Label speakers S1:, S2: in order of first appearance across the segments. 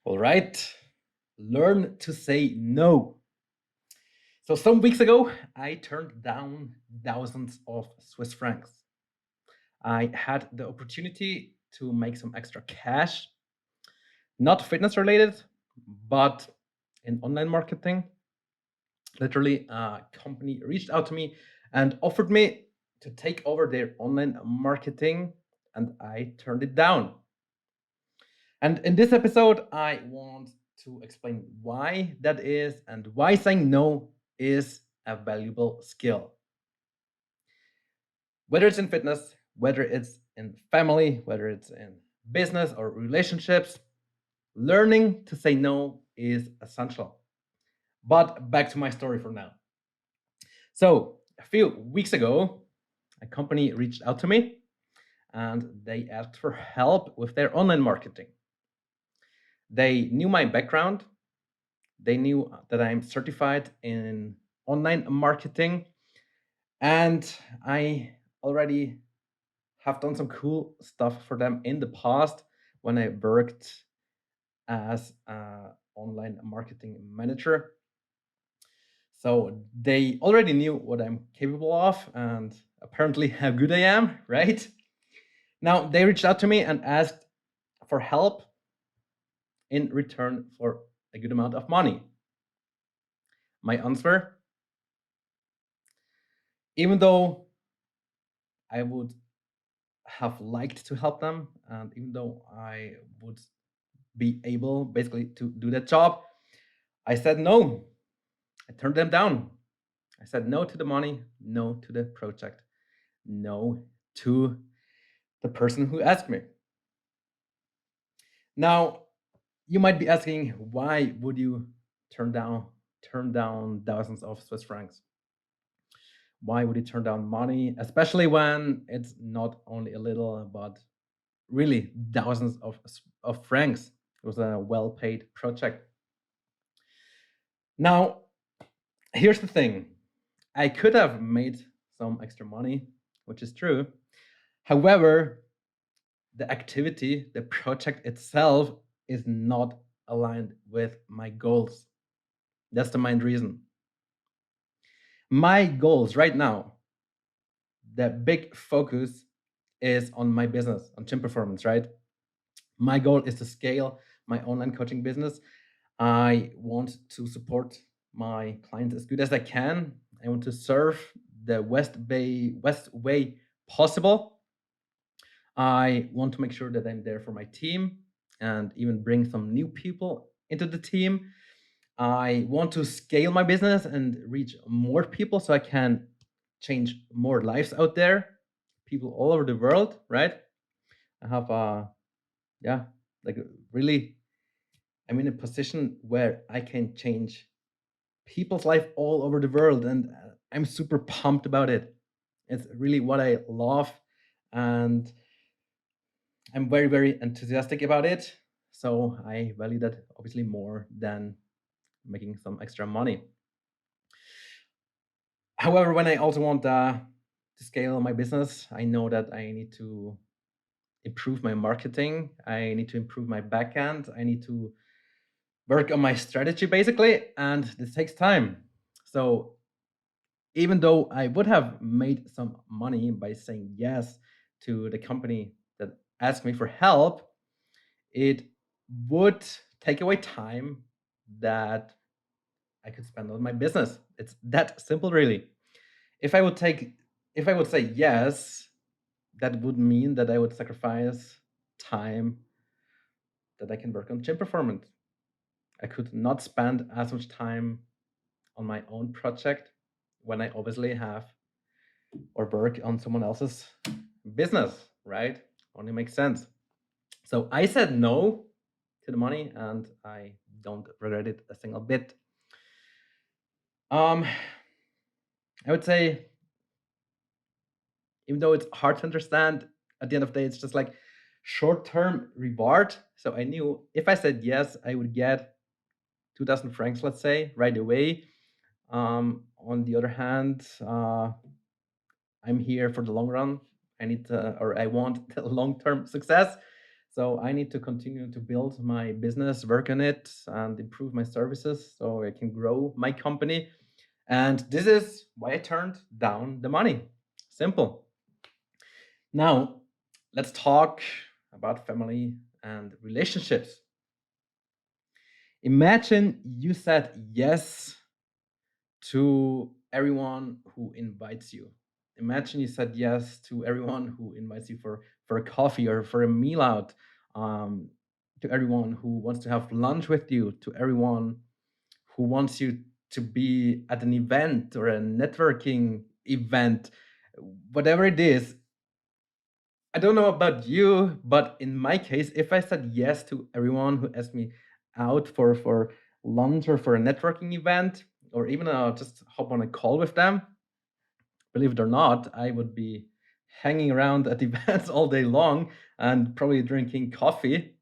S1: All right. Learn to say no. So, some weeks ago, I turned down thousands of Swiss francs. I had the opportunity to make some extra cash, not fitness related, but in online marketing. Literally, a company reached out to me and offered me to take over their online marketing, and I turned it down. And in this episode, I want to explain why that is and why saying no is a valuable skill. Whether it's in fitness, whether it's in family, whether it's in business or relationships, learning to say no is essential. But back to my story for now. So, a few weeks ago, a company reached out to me and they asked for help with their online marketing. They knew my background. They knew that I'm certified in online marketing, and I already have done some cool stuff for them in the past when I worked as an online marketing manager. So they already knew what I'm capable of and apparently how good I am, right? Now they reached out to me and asked for help in return for a good amount of money. My answer, even though I would have liked to help them, and even though I would be able basically to do that job, I said no. I turned them down. I said no to the money, no to the project, no to the person who asked me. Now, you might be asking, why would you turn down turn down thousands of Swiss francs? Why would you turn down money, especially when it's not only a little, but really thousands of francs? It was a well-paid project. Now, here's the thing. I could have made some extra money, which is true. However, the activity, the project itself is not aligned with my goals. That's the main reason. My goals right now, the big focus is on my business, on gym performance, right? My goal is to scale my online coaching business. I want to support my clients as good as I can. I want to serve the West way possible. I want to make sure that I'm there for my team and even bring some new people into the team. I want to scale my business and reach more people so I can change more lives out there, people all over the world, right? I have yeah, like really I'm in a position where I can change people's life all over the world, and I'm super pumped about it. It's really what I love, and I'm very, very enthusiastic about it. So I value that obviously more than making some extra money. However, when I also want to scale my business, I know that I need to improve my marketing. I need to improve my backend. I need to work on my strategy basically, and this takes time. So even though I would have made some money by saying yes to the company that asked me for help, it would take away time that I could spend on my business. It's that simple, really. If I would take, if I would say yes, that would mean that I would sacrifice time that I can work on gym performance. I could not spend as much time on my own project when I obviously have or work on someone else's business, right? Only makes sense. So I said no to the money and I don't regret it a single bit. Um, I would say, even though it's hard to understand, at the end of the day, it's just like short term reward. So I knew if I said yes, I would get 2,000 francs, let's say, right away. On the other hand, I'm here for the long run. I need to, or I want the long term success. So I need to continue to build my business, work on it, and improve my services so I can grow my company. And this is why I turned down the money. Simple. Now, let's talk about family and relationships. Imagine you said yes to everyone who invites you. Imagine you said yes to everyone who invites you for a coffee or for a meal out, um, to everyone who wants to have lunch with you, to everyone who wants you to be at an event or a networking event, whatever it is. I don't know about you, but in my case, if I said yes to everyone who asked me out for lunch or for a networking event, or even just hop on a call with them, believe it or not, I would be hanging around at events all day long and probably drinking coffee.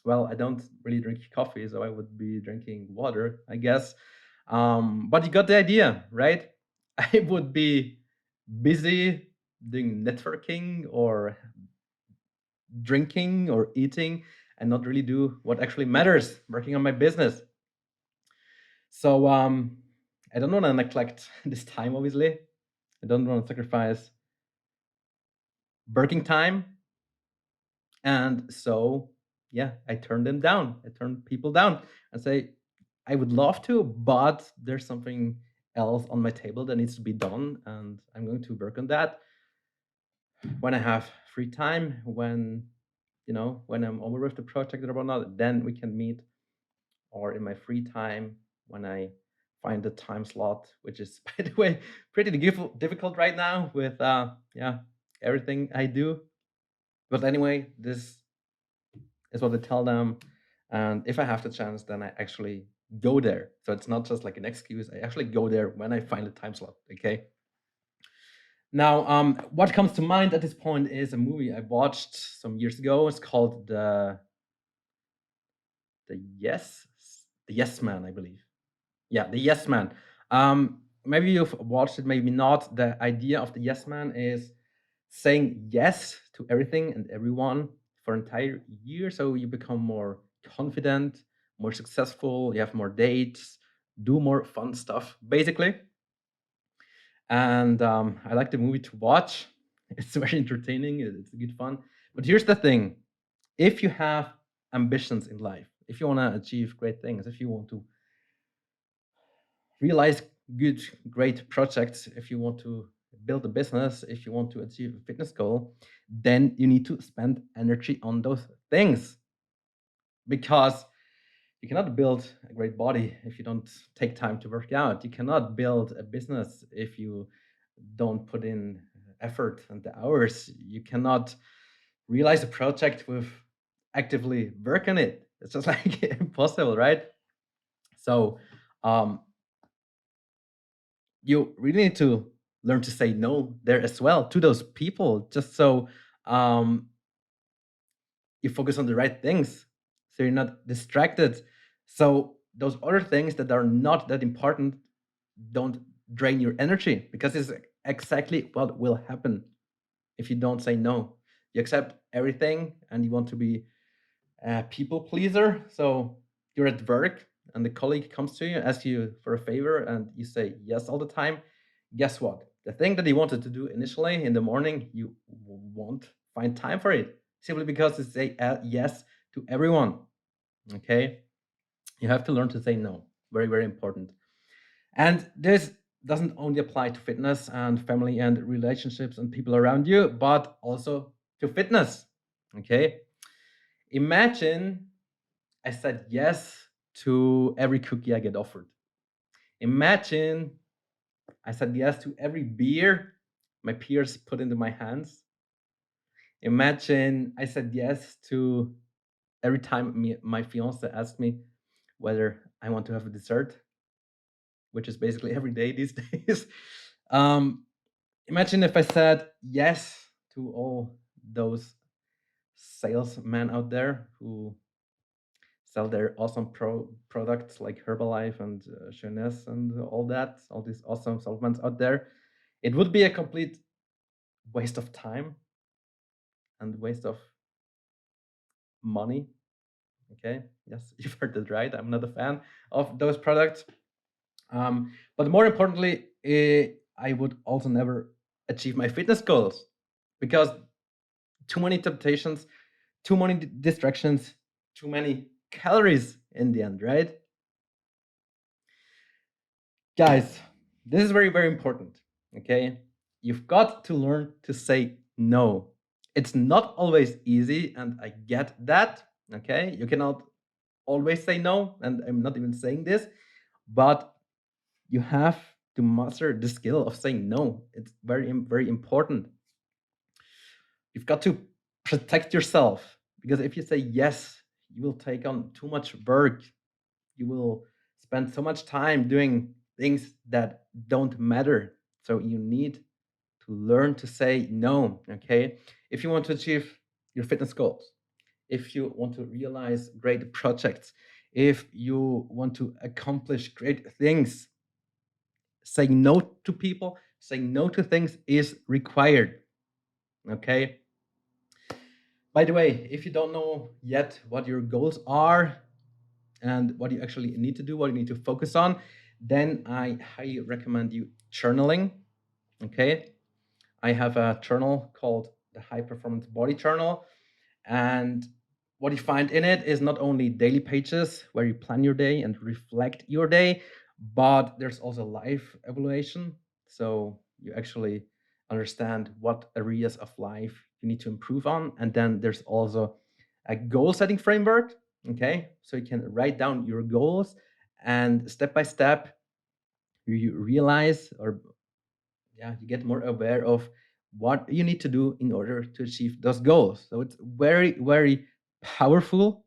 S1: Well, I don't really drink coffee, so I would be drinking water, I guess. But you got the idea, right? I would be busy doing networking or drinking or eating and not really do what actually matters, working on my business. So I don't want to neglect this time, obviously. I don't want to sacrifice working time. And so, yeah, I turn them down. I turn people down and say, I would love to, but there's something else on my table that needs to be done. And I'm going to work on that when I have free time, when I'm over with the project or whatnot, then we can meet, or in my free time when I find the time slot, which is, by the way, pretty difficult right now with yeah, everything I do. But anyway, this is what I tell them, and if I have the chance, then I actually go there. So it's not just like an excuse. I actually go there when I find a time slot. Okay. Now, what comes to mind at this point is a movie I watched some years ago. It's called the Yes the Yes Man, I believe. Yeah, the Yes Man. Maybe you've watched it, maybe not. The idea of the Yes Man is saying yes to everything and everyone for an entire year, so you become more confident, more successful, you have more dates, do more fun stuff, basically. And I like the movie to watch. It's very entertaining. It's good fun. But here's the thing: if you have ambitions in life, if you want to achieve great things, if you want to realize good, great projects, if you want to build a business, if you want to achieve a fitness goal, then you need to spend energy on those things, because you cannot build a great body if you don't take time to work out. You cannot build a business if you don't put in effort and the hours. You cannot realize a project with actively work on it. It's just like impossible, right? So um, you really need to learn to say no there as well to those people, just so um, you focus on the right things, so you're not distracted, so those other things that are not that important don't drain your energy, because it's exactly what will happen if you don't say no. You accept everything and you want to be a people pleaser. So you're at work and the colleague comes to you, asks you for a favor, and you say yes all the time. Guess what? The thing that you wanted to do initially in the morning, you won't find time for it, simply because you say yes to everyone. Okay? You have to learn to say no. Very, very important. And this doesn't only apply to fitness and family and relationships and people around you, but also to fitness. Okay? Imagine I said yes to every cookie I get offered. Imagine I said yes to every beer my peers put into my hands. Imagine I said yes to every time my fiance asked me whether I want to have a dessert, which is basically every day these days. Um, Imagine if I said yes to all those salesmen out there who sell their awesome products like Herbalife and Jeunesse and all that, all these awesome supplements out there. It would be a complete waste of time and waste of money. Okay, yes, you've heard that right. I'm not a fan of those products. But more importantly, I would also never achieve my fitness goals because too many temptations, too many distractions, too many calories in the end, right? Guys, this is very, very important. Okay. You've got to learn to say no. It's not always easy, and I get that. Okay. You cannot always say no, and I'm not even saying this, but you have to master the skill of saying no. It's very, very important. You've got to protect yourself because if you say yes, you will take on too much work. You will spend so much time doing things that don't matter. So you need to learn to say no. Okay. If you want to achieve your fitness goals, if you want to realize great projects, if you want to accomplish great things, saying no to people, saying no to things is required. Okay. By the way, if you don't know yet what your goals are and what you actually need to do, what you need to focus on, then I highly recommend you journaling. Okay. I have a journal called the High Performance Body Journal. And what you find in it is not only daily pages where you plan your day and reflect your day, but there's also life evaluation. So you actually understand what areas of life you need to improve on. And then there's also a goal setting framework. Okay. So you can write down your goals and step by step, you realize or yeah, you get more aware of what you need to do in order to achieve those goals. So it's very, very powerful.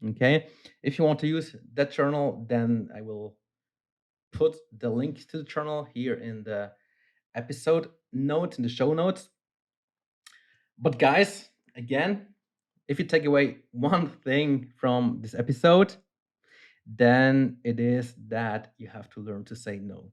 S1: Okay. If you want to use that journal, then I will put the link to the journal here in the episode notes, in the show notes. But guys, again, if you take away one thing from this episode, then it is that you have to learn to say no.